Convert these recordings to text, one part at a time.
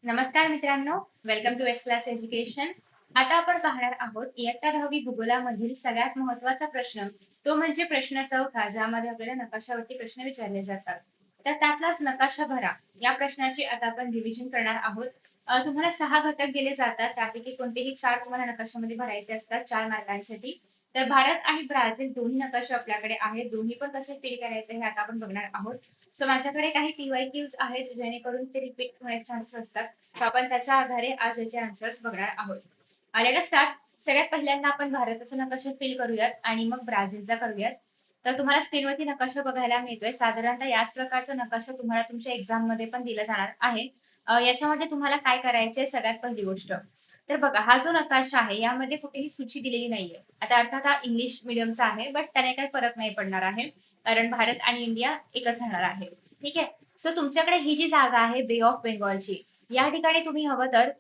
नमस्कार मित्रांनो, welcome to S class education. आता आपण पाहणार आहोत इयत्ता 10वी भूगोलामधील सगळ्यात महत्त्वाचा प्रश्न. तो म्हणजे प्रश्न चौथा, ज्यामध्ये आपल्याला नकाशावरती प्रश्न विचारले जातात. तर त्यातलाच नकाशा भरा या प्रश्नाची आता आपण रिव्हिजन करणार आहोत. तुम्हाला 6 घटक दिले जातात, त्यापैकी कोणतेही 4 तुम्हाला नकाशामध्ये भरायचे असतात 4 मार्कांसाठी. तर भारत आणि ब्राझील दोन्ही नकाशे आपल्याकडे आहेत. दोन्ही पण कसे फिल करायचे हे आता आपण बघणार आहोत. सो माझ्याकडे काही PYQs आहेत, जेणेकरून ते रिपीट होण्याचे चान्सेस असतात. तर आपण त्याच्या आधारे आज याचे आन्सर्स बघणार आहोत. Let us start. सगळ्यात पहिल्यांदा आपण भारताचा नकाशा फिल करूयात आणि मग ब्राझीलचा करूयात. तर तुम्हाला स्क्रीनवरती नकाशा बघायला मिळतोय. साधारणतः याच प्रकारचा नकाशा तुम्हाला तुमच्या एक्झाम मध्ये पण दिला जाणार आहे. याच्यामध्ये तुम्हाला काय करायचंय, सगळ्यात पहिली गोष्ट तर बघा, हा जो नकाशा आहे यामध्ये कुठेही सूची दिलेली नाहीये. आता अर्थात हा इंग्लिश मिडियमचा आहे, बट त्याने काही फरक नाही पडणार आहे, कारण भारत आणि इंडिया एकच राहणार आहे. ठीक आहे. सो तुमच्याकडे ही जी जागा आहे बे ऑफ बेंगॉलची, या ठिकाणी तुम्ही हवं तर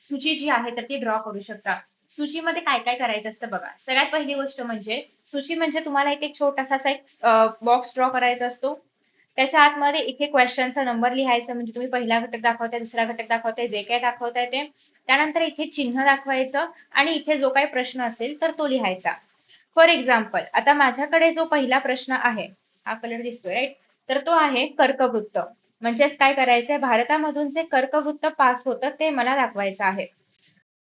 सूची जी आहे तर ती ड्रॉ करू शकता. सूचीमध्ये काय काय करायचं असतं बघा. सगळ्यात पहिली गोष्ट म्हणजे सूची म्हणजे तुम्हाला इथे एक छोटासा असा एक बॉक्स ड्रॉ करायचा असतो. त्याच्या आतमध्ये इथे क्वेश्चनचा नंबर लिहायचा, म्हणजे तुम्ही पहिला घटक दाखवताय, दुसरा घटक दाखवताय, जे काय दाखवताय ते. त्यानंतर इथे चिन्ह दाखवायचं आणि इथे जो काही प्रश्न असेल तर तो लिहायचा. फॉर एक्झाम्पल, आता माझ्याकडे जो पहिला प्रश्न आहे, हा कलर दिसतोय राईट, तर तो आहे कर्कवृत्त. म्हणजेच काय करायचंय, भारतामधून जे कर्कवृत्त पास होतं ते मला दाखवायचं आहे.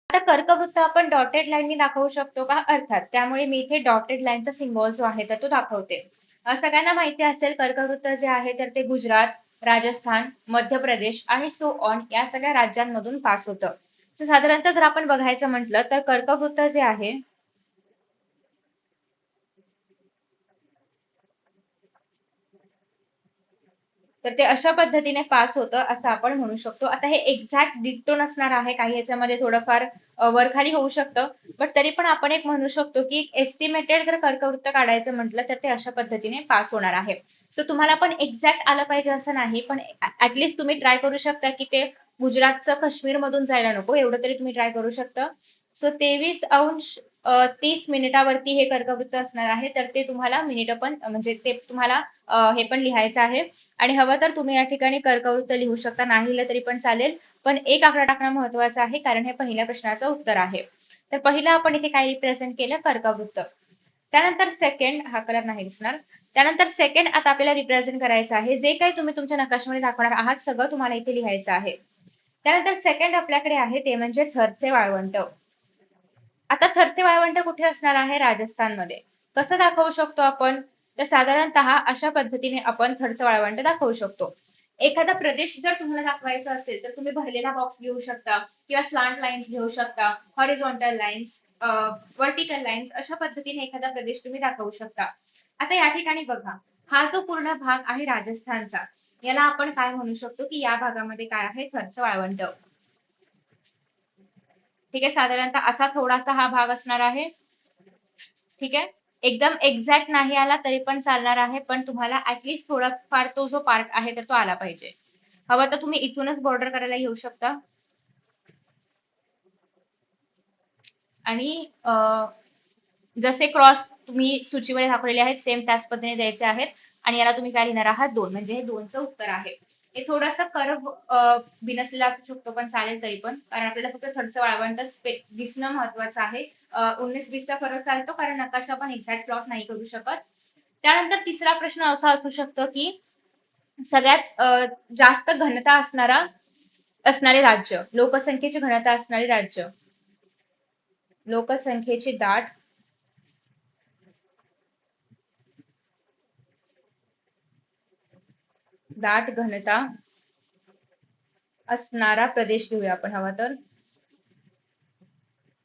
आता कर्कवृत्त आपण डॉटेड लाईननी दाखवू शकतो का? अर्थात. त्यामुळे मी इथे डॉटेड लाईनचा सिम्बॉल जो आहे तर तो दाखवते. सगळ्यांना माहिती असेल कर्कवृत्त जे आहे तर ते गुजरात, राजस्थान, मध्य प्रदेश आणि सो ऑन या सगळ्या राज्यांमधून पास होतं. साधारणतः जर आपण बघायचं म्हटलं तर कर्कवृत्त जे आहे तर ते अशा पद्धतीने पास होतं असं आपण म्हणू शकतो. आता हे एक्झॅक्ट डिक्टो नसणार आहे, काही याच्यामध्ये थोडंफार वरखाली होऊ शकतं, बट तरी पण आपण एक म्हणू शकतो की एस्टिमेटेड जर कर्कवृत्त काढायचं म्हटलं तर ते अशा पद्धतीने पास होणार आहे. सो तुम्हाला पण एक्झॅक्ट आलं पाहिजे असं नाही, पण ऍटलिस्ट तुम्ही ट्राय करू शकता की ते गुजरातचं काश्मीर मधून जायला नको, एवढं तरी तुम्ही ट्राय करू शकता. सो 23°30' हे कर्कवृत्त असणार आहे, तर ते तुम्हाला मिनिट पण म्हणजे ते तुम्हाला हे पण लिहायचं आहे. आणि हवं तर तुम्ही या ठिकाणी कर्कवृत्त लिहू शकता, नाही लिहिलं तरी पण चालेल, पण एक आकडा टाकणं महत्वाचं आहे, कारण हे पहिल्या प्रश्नाचं उत्तर आहे. तर पहिलं आपण इथे काय रिप्रेझेंट केलं, कर्कवृत्त. त्यानंतर सेकंड, हा कलर नाही दिसणार. त्यानंतर सेकंड आता आपल्याला रिप्रेझेंट करायचं आहे, जे काही तुम्ही तुमच्या नकाशामध्ये दाखवणार आहात सगळं तुम्हाला इथे लिहायचं आहे. त्यानंतर सेकंड आपल्याकडे आहे ते म्हणजे थरचे वाळवंट. आता थरचे वाळवंट कुठे असणार आहे, राजस्थानमध्ये. कसं दाखवू शकतो आपण, तर साधारणतः अशा पद्धतीने आपण थरचं वाळवंट दाखवू शकतो. एखादा प्रदेश जर तुम्हाला दाखवायचा असेल तर तुम्ही भरलेला बॉक्स घेऊ शकता, किंवा स्लांट लाईन्स घेऊ शकता, हॉरिझॉन्टल लाईन्स, व्हर्टिकल लाईन्स, अशा पद्धतीने एखादा प्रदेश तुम्ही दाखवू शकता. आता या ठिकाणी बघा, हा जो पूर्ण भाग आहे राजस्थानचा, याला आपण काय म्हणू शकतो की या भागामध्ये काय आहे, थरचं वाळवंट. ठीक आहे. साधारणतः असा थोडासा हा भाग असणार आहे. ठीक आहे. एकदम एक्झॅक्ट नाही आला तरी पण चालणार आहे, पण तुम्हाला ऍटलिस्ट थोडाफार तो जो पार्ट आहे तर तो आला पाहिजे. हवं तर तुम्ही इथूनच बॉर्डर करायला येऊ शकता. आणि जसे क्रॉस तुम्ही सूचीवर दाखवलेले आहेत सेम त्याच पद्धतीने द्यायचे आहेत. आणि याला तुम्ही काय लिहिणार आहात, 2, म्हणजे हे 2चं उत्तर आहे. हे थोडंसं कर्व बिनसलेला असू शकतो, पण चालेल तरी पण, कारण आपल्याला फक्त थरचं वाळवंट दिसणं महत्वाचं आहे. 19-20चा फरक चालतो, कारण नकाशा आपण एक्झॅक्ट प्लॉट नाही करू शकत. त्यानंतर तिसरा प्रश्न असा असू शकतो की सगळ्यात जास्त घनता असणारे राज्य, लोकसंख्येची घनता असणारे राज्य, लोकसंख्येची दाट घनता असणारा प्रदेश घेऊया आपण हवा तर.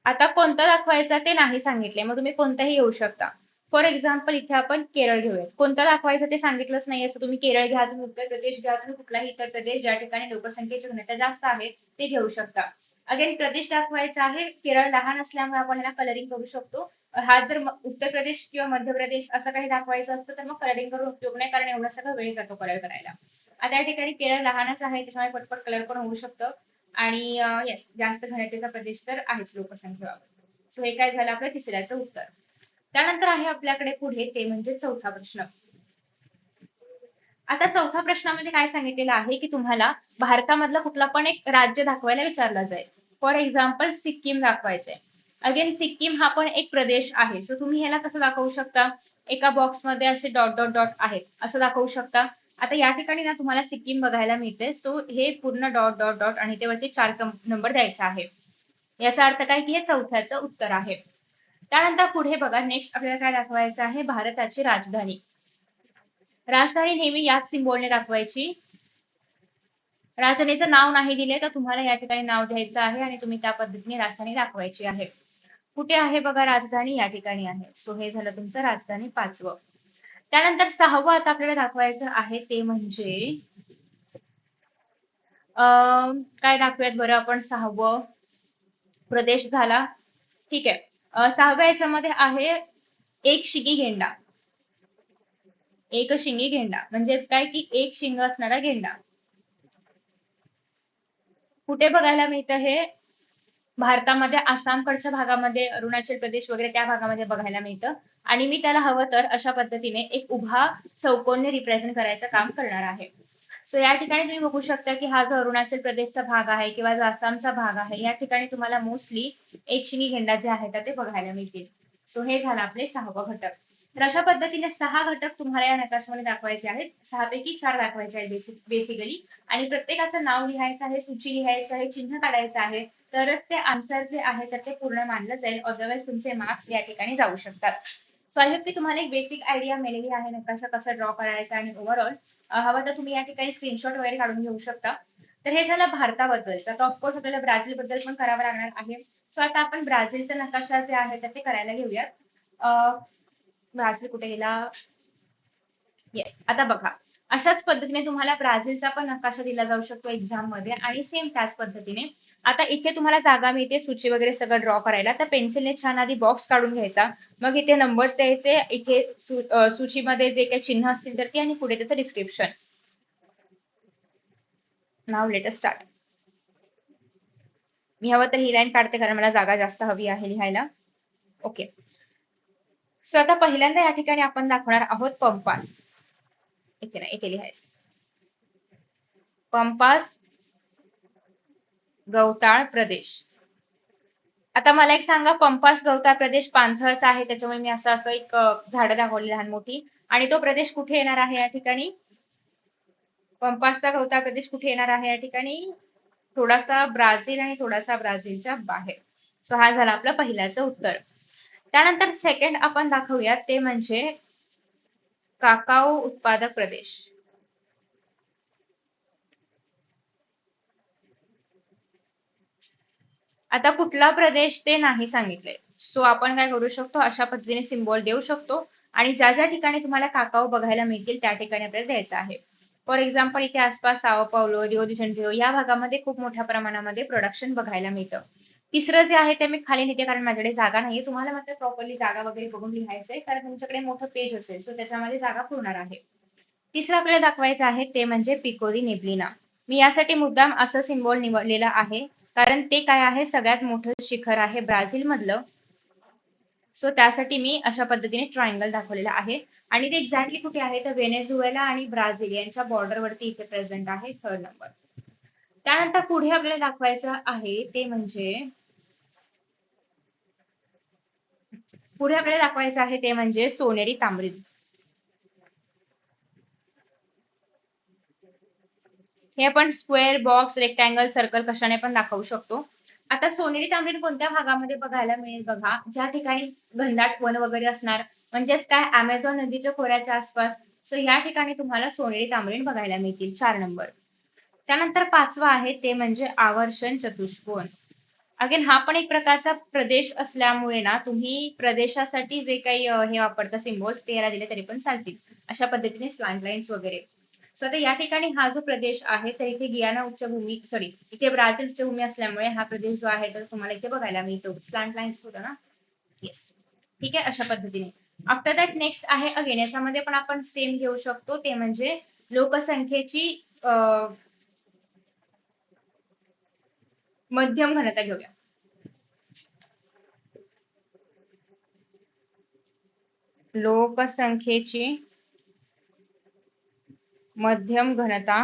आता कोणतं दाखवायचं ते नाही सांगितले, मग तुम्ही कोणताही घेऊ शकता. फॉर एक्झाम्पल इथे आपण केरळ घेऊया. कोणतं दाखवायचं ते सांगितलंच नाही, असं तुम्ही केरळ घ्या, तुम्ही उत्तर प्रदेश घ्या, तुम्ही कुठलाही इतर प्रदेश ज्या ठिकाणी लोकसंख्येची घनता जास्त आहे ते घेऊ शकता. अगेन प्रदेश दाखवायचा आहे, केरळ लहान असल्यामुळे आपण याला कलरिंग करू शकतो. हा जर उत्तर प्रदेश किंवा मध्य प्रदेश असं काही दाखवायचं असतं तर मग कलरिंग करून उपयोग नाही, कारण एवढा सगळं वेळ जातो कलर करायला. आता या ठिकाणी केरळ लहानच आहे, त्याच्यामुळे पटपट कलर पण होऊ शकतं. आणि येस, जास्त घनतेचा प्रदेश तर आहेच लोकसंख्येबाबत. सो हे काय झालं आपलं तिसऱ्याचं उत्तर. त्यानंतर आहे आपल्याकडे पुढे ते म्हणजे चौथा प्रश्न. आता चौथ्या प्रश्नामध्ये काय सांगितलेलं आहे की तुम्हाला भारतामधलं कुठला पण एक राज्य दाखवायला विचारलं जाईल. फॉर एक्झाम्पल सिक्कीम दाखवायचंय. अगेन सिक्कीम हा पण एक प्रदेश आहे. सो तुम्ही ह्याला कसं दाखवू शकता? एका बॉक्समध्ये असे डॉट डॉट डॉट आहेत असं दाखवू शकता. आता या ठिकाणी ना तुम्हाला सिक्कीम बघायला मिळते. सो हे पूर्ण डॉट डॉट डॉट आणि ते वरती 4 नंबर द्यायचा आहे. याचा अर्थ काय की हे चौथ्याचं उत्तर आहे. त्यानंतर पुढे बघा, नेक्स्ट आपल्याला काय दाखवायचं आहे? भारताची राजधानी. राजधानी नेहमी याच सिम्बॉलने दाखवायची. राजधानीचं नाव नाही दिले तर तुम्हाला या ठिकाणी नाव द्यायचं आहे आणि तुम्ही त्या पद्धतीने राजधानी दाखवायची आहे. कुठे आहे बघा राजधानी? या ठिकाणी आहे. सो हे झालं तुमचं राजधानी 5वं. त्यानंतर 6वं आता आपल्याला दाखवायचं आहे ते म्हणजे काय दाखवूयात बरं आपण? 6वं प्रदेश झाला. ठीक आहे. 6व्या याच्यामध्ये आहे एक शिंगी गेंडा. एक शिंगी गेंडा म्हणजेच काय की एक शिंग असणारा गेंडा. कुठे बघायला मिळतं हे? भारतामध्ये आसामकडच्या भागामध्ये, अरुणाचल प्रदेश वगैरे त्या भागामध्ये बघायला मिळतं. आणि मी त्याला हवं तर अशा पद्धतीने एक उभा चौकोनने रिप्रेझेंट करायचं काम करणार आहे. सो या ठिकाणी तुम्ही बघू शकता की हा जो अरुणाचल प्रदेशचा भाग आहे किंवा जो आसामचा भाग आहे या ठिकाणी तुम्हाला मोस्टली एक शिंगी गेंडा जे आहे ते बघायला मिळतील. सो हे झालं आपले 6वं घटक. तर अशा पद्धतीने 6 घटक तुम्हाला या नकाशामध्ये दाखवायचे आहेत. 6 पैकी 4 दाखवायचे आहेत बेसिकली. आणि प्रत्येकाचं नाव लिहायचं आहे, सूची लिहायची आहे, चिन्ह काढायचं आहे. तरच ते आन्सर जे आहे तर ते पूर्ण मानलं जाईल. अदरवाईज तुमचे मार्क्स या ठिकाणी जाऊ शकतात. सो आय होप की तुम्हाला एक बेसिक आयडिया मिळालेली आहे नकाशा कसा ड्रॉ करायचा आणि ओव्हरऑल हवं तर तुम्ही या ठिकाणी स्क्रीनशॉट वगैरे काढून घेऊ शकता. तर हे झालं भारताबद्दलचं. तर ऑफकोर्स आपल्याला ब्राझील बद्दल पण करावं लागणार आहे. सो आता आपण ब्राझीलचा नकाशा जे आहे तर ते करायला घेऊयात. ब्राझील कुठे गेला? येस. आता बघा, अशाच पद्धतीने तुम्हाला ब्राझीलचा पण नकाशा दिला जाऊ शकतो एक्झाम मध्ये आणि सेम त्याच पद्धतीने आता इथे तुम्हाला जागा मिळते सूची वगैरे सगळं ड्रॉ करायला. तर पेन्सिलने छान आधी बॉक्स काढून घ्यायचा. मग इथे नंबर्स द्यायचे, इथे सूचीमध्ये जे काही चिन्ह असतील तर ती आणि पुढे त्याचं डिस्क्रिप्शन. नाव लेट स्टार्ट. मी हवं तर ही लाईन काढते कारण मला जागा जास्त हवी आहे लिहायला. ओके. सो आता पहिल्यांदा या ठिकाणी आपण दाखवणार आहोत पंपास. इथे नाही, इथे लिहायचं. पंपास गवताळ प्रदेश. आता मला एक सांगा, पंपास गवताळ प्रदेश पाणथळचा आहे त्याच्यामुळे मी असं एक झाड दाखवली लहान मोठी. आणि तो प्रदेश कुठे येणार आहे या ठिकाणी? पंपासचा गवताळ प्रदेश कुठे येणार आहे या ठिकाणी? थोडासा ब्राझील आणि थोडासा ब्राझीलच्या बाहेर. सो हा झाला आपलं पहिल्याचं उत्तर. त्यानंतर सेकंड आपण दाखवूयात ते म्हणजे काकाओ उत्पादक प्रदेश. आता कुठला प्रदेश ते नाही सांगितले. सो आपण काय करू शकतो? अशा पद्धतीने सिम्बॉल देऊ शकतो आणि ज्या ज्या ठिकाणी तुम्हाला काकाओ बघायला मिळतील त्या ठिकाणी आपल्याला द्यायचं आहे. फॉर एक्झाम्पल इथे आसपास साओ पावलो, रिओ दी जेनेरिओ या भागामध्ये खूप मोठ्या प्रमाणामध्ये प्रोडक्शन बघायला मिळतं. तिसरं जे आहे ते मी खाली लिहिते कारण माझ्याकडे जागा नाहीये. तुम्हाला मात्र प्रॉपरली जागा वगैरे बघून लिहायचंय कारण तुमच्याकडे मोठं पेज असेल सो त्याच्यामध्ये जागा पुरणार आहे. तिसरं आपल्याला दाखवायचं आहे ते म्हणजे पिको दी नेब्लिना. मी यासाठी मुद्दाम असं सिम्बॉल निवडलेलं आहे कारण ते काय आहे? सगळ्यात मोठं शिखर आहे ब्राझील मधलं. सो त्यासाठी मी अशा पद्धतीने ट्रायंगल दाखवलेला आहे. आणि ते एक्झॅक्टली कुठे आहे? तर व्हेनेझुएला आणि ब्राझील यांच्या बॉर्डरवरती इथे प्रेझेंट आहे. 3rd number. त्यानंतर पुढे आपल्याला दाखवायचं आहे ते म्हणजे सोनेरी तांबरीन. हे आपण स्क्वेअर, बॉक्स, रेक्टँगल, सर्कल कशाने पण दाखवू शकतो. आता सोनेरी तांबरीन कोणत्या भागामध्ये बघायला मिळेल बघा? ज्या ठिकाणी घनदाट वन वगैरे असणार म्हणजेच काय अमेझॉन नदीच्या खोऱ्याच्या आसपास. सो या ठिकाणी तुम्हाला सोनेरी तांबरीन बघायला मिळतील. 4 नंबर. त्यानंतर 5वं आहे ते म्हणजे आवर्षण चतुष्कोन. अगेन हा पण एक प्रकारचा प्रदेश असल्यामुळे ना तुम्ही प्रदेशासाठी जे काही हे वापरता सिम्बॉल्स ते याला दिले तरी पण चालतील. अशा पद्धतीने स्लॅन्ट लाईन्स वगैरे. सो आता या ठिकाणी हा जो प्रदेश आहे तर इथे गियाना उच्चभूमी इथे ब्राझील उच्चभूमी असल्यामुळे हा प्रदेश जो आहे तर तुम्हाला इथे बघायला मिळतो. स्लॅन्ट लाईन्स होता ना. येस. ठीक आहे, अशा पद्धतीने. आफ्टर दॅट नेक्स्ट आहे अगेन याच्यामध्ये पण आपण सेम घेऊ शकतो ते म्हणजे लोकसंख्येची मध्यम घनता घेऊया. लोकसंख्येची मध्यम घनता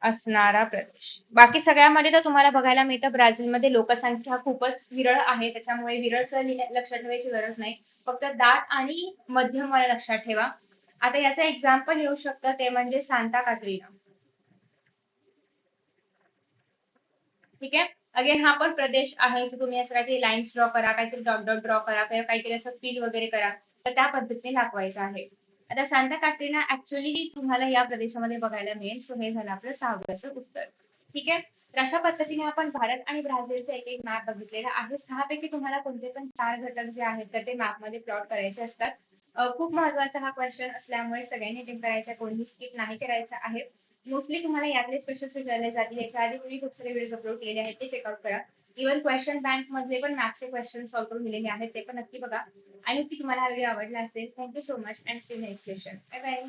असणारा प्रदेश. बाकी सगळ्यामध्ये तर तुम्हाला बघायला मिळतं ब्राझीलमध्ये लोकसंख्या खूपच विरळ आहे, त्याच्यामुळे विरळचं लक्षात ठेवायची गरज नाही. फक्त दाट आणि मध्यम वाला लक्षात ठेवा. आता याचं एक्झाम्पल येऊ शकतं ते म्हणजे सांता काटरीना. ठीक आहे. अगेन हा पण प्रदेश आहे, सो तुम्ही असं काहीतरी लाईन्स ड्रॉ करा, काहीतरी डॉट डॉट ड्रॉ करा किंवा काहीतरी असं फिल वगैरे करा, तर त्या पद्धतीने दाखवायचं आहे. आता सांता काटरीना ऍक्च्युअली तुम्हाला या प्रदेशामध्ये बघायला मिळेल. सो हे झालं आपलं 6व्याचं उत्तर. ठीक आहे. तर अशा पद्धतीने आपण भारत आणि ब्राझीलचा एक एक मॅप बघितलेला आहे. 6 पैकी तुम्हाला कोणते पण 4 घटक जे आहेत तर ते मॅपमध्ये प्लॉट करायचे असतात. खूप महत्वाचा हा क्वेश्चन असल्यामुळे सगळ्यांनी अटेम्प्ट करायचा, कोणीही स्किप नाही करायचा आहे. मोस्टली तुम्हाला यातलेच क्वेश्चन्स विचारले जातील. याच्या आधी तुम्ही खूप सारे व्हिडिओज अपलोड केलेले आहेत, ते चेकआउट करा. इव्हन क्वेश्चन बँक मधले पण मॅथ्सचे क्वेश्चन सॉल्व्ह करून दिलेले आहेत, ते पण नक्की बघा. आणि नक्की तुम्हाला हा व्हिडिओ आवडला असेल. Thank you so much and see you next session. Bye bye.